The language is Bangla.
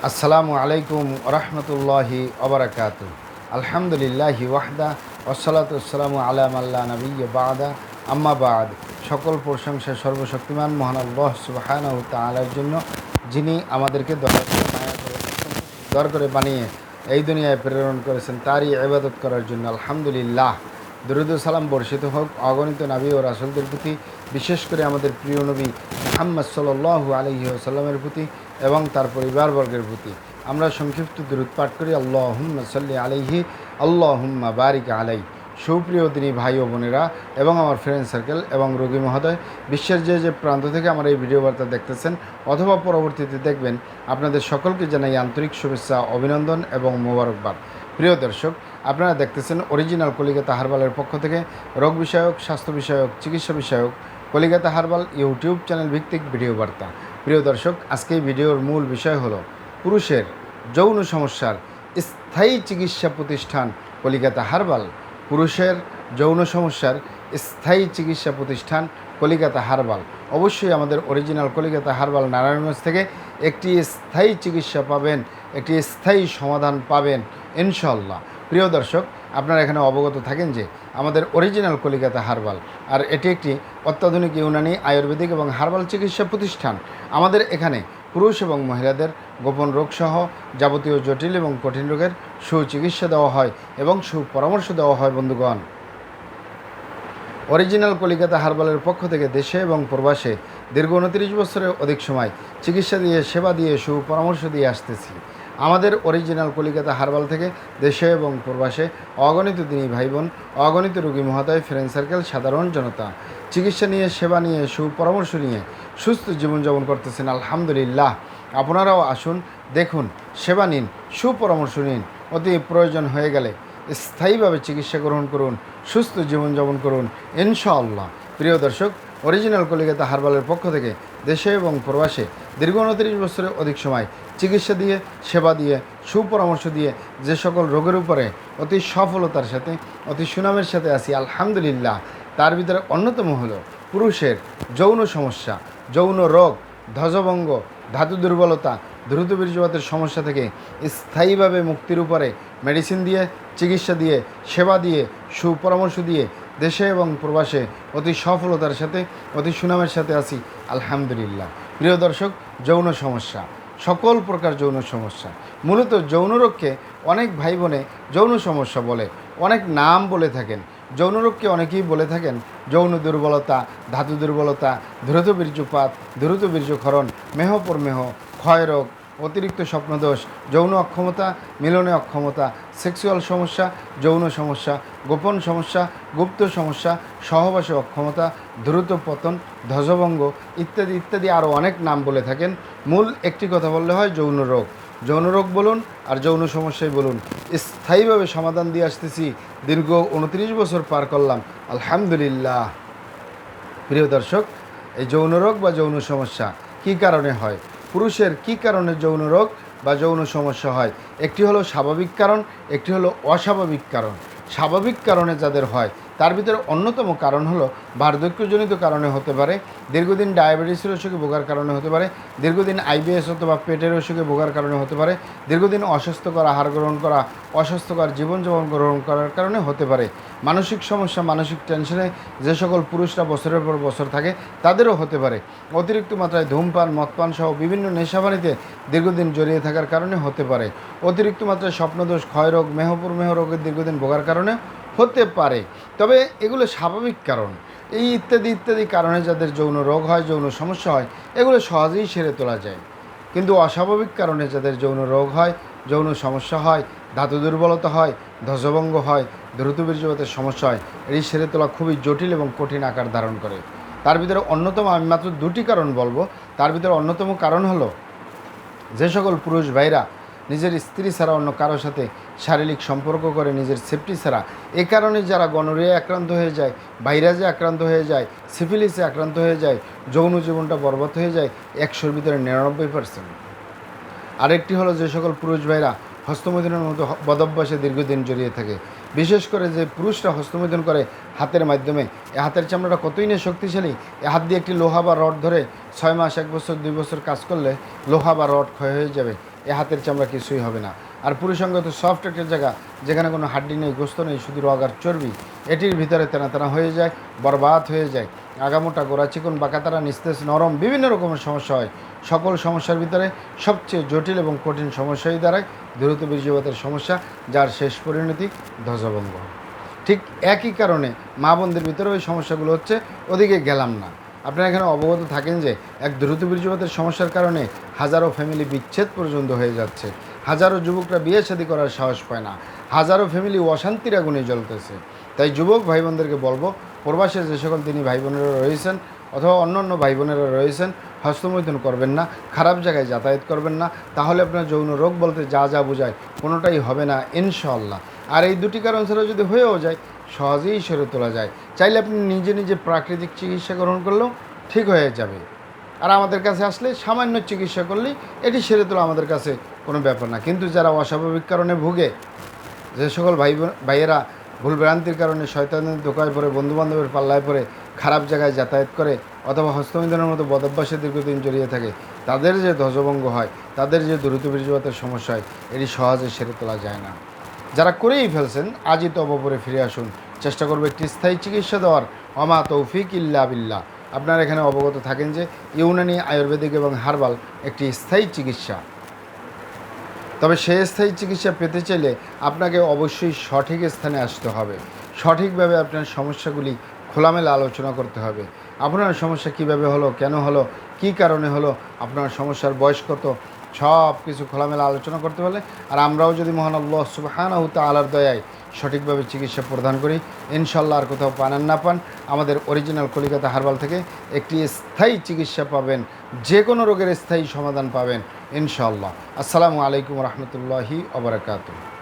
আসসালামু আলাইকুম রহমতুল্লাহি ওবরাকাতু। আলহামদুলিল্লাহি ওয়াহদা ওয়াসসালাতু ওয়াসসালামু আলা মাল্লা নবিয়্যা বা'দা আম্মা বা'দ। সকল প্রশংসা সর্বশক্তিমান মহান আল্লাহ সুবহানাহু ওয়া তাআলার জন্য, যিনি আমাদেরকে দয়া করে মায়া করে সুন্দর করে বানিয়ে এই দুনিয়ায় প্রেরণ করেছেন তারই ইবাদত করার জন্য। আলহামদুলিল্লাহ। দরুদ ও সালাম বর্ষিত হোক অগণিত নবী ও রাসূলদের প্রতি, বিশেষ করে আমাদের প্রিয় নবী মুহাম্মদ সাল্লাল্লাহু আলাইহি ওয়াসাল্লামের প্রতি এবং তার পরিবারবর্গের প্রতি। আমরা সংক্ষিপ্ত দরুদ পাঠ করি। আল্লাহুম্মা সাল্লি আলাইহি আল্লাহুম্মা বারিক আলাই। সুপ্রিয় দিনী ভাই ও বোনেরা এবং আমার ফ্রেন্ড সার্কেল এবং রোগী মহোদয়, বিশ্বের যে প্রান্ত থেকে আমার এই ভিডিও বার্তা দেখতেছেন অথবা পরবর্তীতে দেখবেন, আপনাদের সকলকে জানাই আন্তরিক শুভেচ্ছা, অভিনন্দন এবং মোবারকবাদ। প্রিয় দর্শক, আপনারা দেখতেছেন অরিজিনাল কলিকাতা হার্বালের পক্ষ থেকে রোগ বিষয়ক, স্বাস্থ্য বিষয়ক, চিকিৎসা বিষয়ক কলিকাতা হার্বাল ইউটিউব চ্যানেল ভিত্তিক ভিডিও বার্তা। প্রিয় দর্শক, আজকে এই ভিডিওর মূল বিষয় হলো পুরুষের যৌন সমস্যার স্থায়ী চিকিৎসা প্রতিষ্ঠান কলিকাতা হার্বাল। পুরুষের যৌন সমস্যার স্থায়ী চিকিৎসা প্রতিষ্ঠান কলিকাতা হার্বাল। অবশ্যই আমাদের অরিজিনাল কলিকাতা হার্বাল নারায়ণগঞ্জ থেকে একটি স্থায়ী চিকিৎসা পাবেন, একটি স্থায়ী সমাধান পাবেন ইনশাআল্লাহ। প্রিয় দর্শক, আপনারা এখানে অবগত থাকেন যে আমাদের অরিজিনাল কলিকাতা হার্বাল, আর এটি একটি অত্যাধুনিক ইউনানি, আয়ুর্বেদিক এবং হার্বাল চিকিৎসা প্রতিষ্ঠান। আমাদের এখানে পুরুষ এবং মহিলাদের গোপন রোগসহ যাবতীয় জটিল এবং কঠিন রোগের সুচিকিৎসা দেওয়া হয় এবং সুপরামর্শ দেওয়া হয়। বন্ধুগণ, অরিজিনাল কলিকাতা হার্বালের পক্ষ থেকে দেশে এবং প্রবাসে দীর্ঘ 29 বছরের অধিক সময় চিকিৎসা দিয়ে, সেবা দিয়ে, সুপরামর্শ দিয়ে আসতেছি। আমাদের অরিজিনাল কলিকাতা হার্বাল থেকে দেশে এবং প্রবাসে অগণিত দিনী ভাই বোন, অগণিত রোগী মহোদয়, ফ্রেন্ড সার্কেল, সাধারণ জনতা চিকিৎসা নিয়ে, সেবা নিয়ে, সুপরামর্শ নিয়ে সুস্থ জীবনযাপন করতেছেন। আলহামদুলিল্লাহ। আপনারাও আসুন, দেখুন, সেবা নিন, সুপরামর্শ নিন। অতি প্রয়োজন হয়ে গেলে স্থায়ীভাবে চিকিৎসা গ্রহণ করুন, সুস্থ জীবনযাপন করুন ইনশাআল্লাহ। প্রিয় দর্শক, অরিজিনাল কলিকাতা হার্বালের পক্ষ থেকে দেশে এবং প্রবাসে দীর্ঘ 29 বছরের অধিক সময় চিকিৎসা দিয়ে, সেবা দিয়ে, সুপরামর্শ দিয়ে যে সকল রোগের উপরে অতি সফলতার সাথে, অতি সুনামের সাথে আছি আলহামদুলিল্লাহ, তার ভিতরে অন্যতম হলো পুরুষের যৌন সমস্যা, যৌন রোগ, ধ্বজভঙ্গ, ধাতু দুর্বলতা, দ্রুত বীর্যপাতের সমস্যা থেকে স্থায়ীভাবে মুক্তির উপরে মেডিসিন দিয়ে, চিকিৎসা দিয়ে, সেবা দিয়ে, সুপরামর্শ দিয়ে দেশে এবং প্রবাসে অতি সফলতার সাথে, অতি সুনামের সাথে আছি আলহামদুলিল্লাহ। প্রিয় দর্শক, যৌন সমস্যা, সকল প্রকার যৌন সমস্যা, মূলত যৌন রোগকে অনেক ভাই বোনে যৌন সমস্যা বলে, অনেক নাম বলে থাকেন। যৌন রোগকে অনেকেই বলে থাকেন যৌন দুর্বলতা, ধাতু দুর্বলতা, দ্রুত বীর্যপাত, দ্রুত বীর্যক্ষরণ, মেহ, ক্ষয় রোগ, অতিরিক্ত স্বপ্নদোষ, যৌন অক্ষমতা, মিলনে অক্ষমতা, সেক্সুয়াল সমস্যা, যৌন সমস্যা, গোপন সমস্যা, গুপ্ত সমস্যা, সহবাসে অক্ষমতা, দ্রুত পতন, ধ্বজভঙ্গ ইত্যাদি ইত্যাদি আরও অনেক নাম বলে থাকেন। মূল একটি কথা বললে হয় যৌন রোগ। যৌন রোগ বলুন আর যৌন সমস্যাই বলুন, স্থায়ীভাবে সমাধান দিয়ে আসতেছি। দীর্ঘ 29 বছর পার করলাম আলহামদুলিল্লাহ। প্রিয় দর্শক, এই যৌন রোগ বা যৌন সমস্যা কী কারণে হয়, পুরুষের কী কারণে যৌন রোগ বা যৌন সমস্যা হয়, একটি হলো স্বাভাবিক কারণ, একটি হলো অস্বাভাবিক কারণ। স্বাভাবিক কারণে যাদের হয় তার ভিতরে অন্যতম কারণ হলো বার্ধক্যজনিত কারণে হতে পারে, দীর্ঘদিন ডায়াবেটিসের অসুখে ভোগার কারণে হতে পারে, দীর্ঘদিন আইবিএস অথবা পেটের অসুখে ভোগার কারণে হতে পারে, দীর্ঘদিন অস্বাস্থ্যকর আহার গ্রহণ করা, অস্বাস্থ্যকর জীবনযাপন গ্রহণ করার কারণে হতে পারে, মানসিক সমস্যা, মানসিক টেনশনে যে সকল পুরুষরা বছরের পর বছর থাকে তাদেরও হতে পারে, অতিরিক্ত মাত্রায় ধূমপান, মদপান সহ বিভিন্ন নেশাবানিতে দীর্ঘদিন জড়িয়ে থাকার কারণে হতে পারে, অতিরিক্ত মাত্রায় স্বপ্নদোষ, ক্ষয়রোগ, মেহ রোগের দীর্ঘদিন ভোগার কারণে হতে পারে। তবে এগুলো স্বাভাবিক কারণ। এই ইত্যাদি ইত্যাদি কারণে যাদের যৌন রোগ হয়, যৌন সমস্যা হয়, এগুলো সহজেই সেরে তোলা যায়। কিন্তু অস্বাভাবিক কারণে যাদের যৌন রোগ হয়, যৌন সমস্যা হয়, ধাতু দুর্বলতা হয়, ধ্বজভঙ্গ হয়, দ্রুত বীর্যপাতের সমস্যা হয়, এটি সেরে তোলা খুবই জটিল এবং কঠিন আকার ধারণ করে। তার ভিতরে অন্যতম, আমি মাত্র 2টি কারণ বলবো। তার ভিতরে অন্যতম কারণ হলো যে সকল পুরুষ ভাইরা নিজের স্ত্রী ছাড়া অন্য কারোর সাথে শারীরিক সম্পর্ক করে নিজের সেফটি ছাড়া, এ কারণে যারা গনোরিয়া আক্রান্ত হয়ে যায়, ভাইরাসে আক্রান্ত হয়ে যায়, সিফিলিসে আক্রান্ত হয়ে যায়, যৌন জীবনটা বরবাদ হয়ে যায় 100-র ভিতরে 99%। আরেকটি হলো যে সকল পুরুষ ভাইরা হস্তমৈথুনের মতো বদভ্যাসে দীর্ঘদিন জড়িয়ে থাকে। বিশেষ করে যে পুরুষরা হস্তমৈথুন করে হাতের মাধ্যমে, এ হাতের চামড়াটা কতই না শক্তিশালী, এ হাত দিয়ে একটি লোহা বা রড ধরে 6 মাস, 1 বছর, 2 বছর কাজ করলে লোহা বা রড ক্ষয় হয়ে যাবে। এই হাতের চামড়া কিছুই হবে না। আর পুরুষাঙ্গ তো সফট একটা জায়গা, যেখানে কোনো হাড্ডি নেই, গোস্ত নেই, শুধু রগ আর চর্বি। এটির ভিতরে তেনা তেনা হয়ে যায়, বরবাদ হয়ে যায়, আগামোটা গোড়া চিকন বাঁকাতারা নিস্তেজ নরম বিভিন্ন রকমের সমস্যা হয়। সকল সমস্যার ভিতরে সবচেয়ে জটিল এবং কঠিন সমস্যাই দাঁড়ায় দ্রুত বীর্যপাতের সমস্যা, যার শেষ পরিণতি ধ্বজভঙ্গ। ঠিক একই কারণে মা বোনদের ভিতরে ওই সমস্যাগুলো হচ্ছে, ওদিকে গেলাম না। আপনারা এখানে অবগত থাকেন যে এক দ্রুত বীর্যপাতের সমস্যার কারণে হাজারো ফ্যামিলি বিচ্ছেদ পর্যন্ত হয়ে যাচ্ছে, হাজারো যুবকরা বিয়ে শাদী করার সাহস পায় না, হাজারো ফ্যামিলি অশান্তির আগুনে জ্বলতেছে। তাই যুবক ভাই বোনদেরকে বলবো, প্রবাসে যে সকল তিনি ভাই বোনেরা রয়েছেন অথবা অন্য অন্য ভাই বোনেরা রয়েছেন, হস্তমৈথুন করবেন না, খারাপ জায়গায় যাতায়াত করবেন না, তাহলে আপনার যৌন রোগ বলতে যা যা বোঝায় কোনোটাই হবে না ইনশাআল্লাহ। আর এই দুটি কারণ ছাড়া যদি হয়েও যায়, সহজেই সেরে তোলা যায়। চাইলে আপনি নিজে নিজে প্রাকৃতিক চিকিৎসা গ্রহণ করলেও ঠিক হয়ে যাবে। আর আমাদের কাছে আসলে সামান্য চিকিৎসা করলেই এটি সেরে তোলা আমাদের কাছে কোনো ব্যাপার না। কিন্তু যারা অস্বাভাবিক কারণে ভুগে, যে সকল ভাইয়েরা ভুলভ্রান্তির কারণে শয়তানের ধোকায় পড়ে, বন্ধুবান্ধবের পাল্লায় পড়ে, খারাপ জায়গায় যাতায়াত করে অথবা হস্তমিলনের মতো বদভ্যাসে দীর্ঘদিন জড়িয়ে থাকে, তাদের যে ধ্বজভঙ্গ হয়, তাদের যে দ্রুত বীর্যপাতের সমস্যা হয়, এটি সহজে সেরে তোলা যায় না। যারা করেই ফেলছেন, আজই তবপরে ফিরে আসুন, চেষ্টা করবো একটি স্থায়ী চিকিৎসা দেওয়ার। ওমা তৌফিক ইল্লা বিল্লাহ। আপনারা এখানে অবগত থাকেন যে ইউনানি, আয়ুর্বেদিক এবং হার্বাল একটি স্থায়ী চিকিৎসা। তবে সেই স্থায়ী চিকিৎসা পেতে চাইলে আপনাকে অবশ্যই সঠিক স্থানে আসতে হবে, সঠিকভাবে আপনার সমস্যাগুলি খোলামেলা আলোচনা করতে হবে। আপনার সমস্যা কিভাবে হলো, কেন হলো, কী কারণে হলো, আপনার সমস্যার বয়স কত, সব কিছু খোলামেলা আলোচনা করতে পারলে, আর আমরাও যদি মহান আল্লাহ সুবহানাহু তাআলার দয়ায় সঠিকভাবে চিকিৎসা প্রদান করি, ইনশাল্লাহ আর কোথাও পান আর না পান, আমাদের অরিজিনাল কলিকাতা হার্বাল থেকে একটি স্থায়ী চিকিৎসা পাবেন, যে কোনো রোগের স্থায়ী সমাধান পাবেন ইনশাল্লাহ। আসসালামু আলাইকুম রহমতুল্লাহি ওয়া বারাকাতুহু।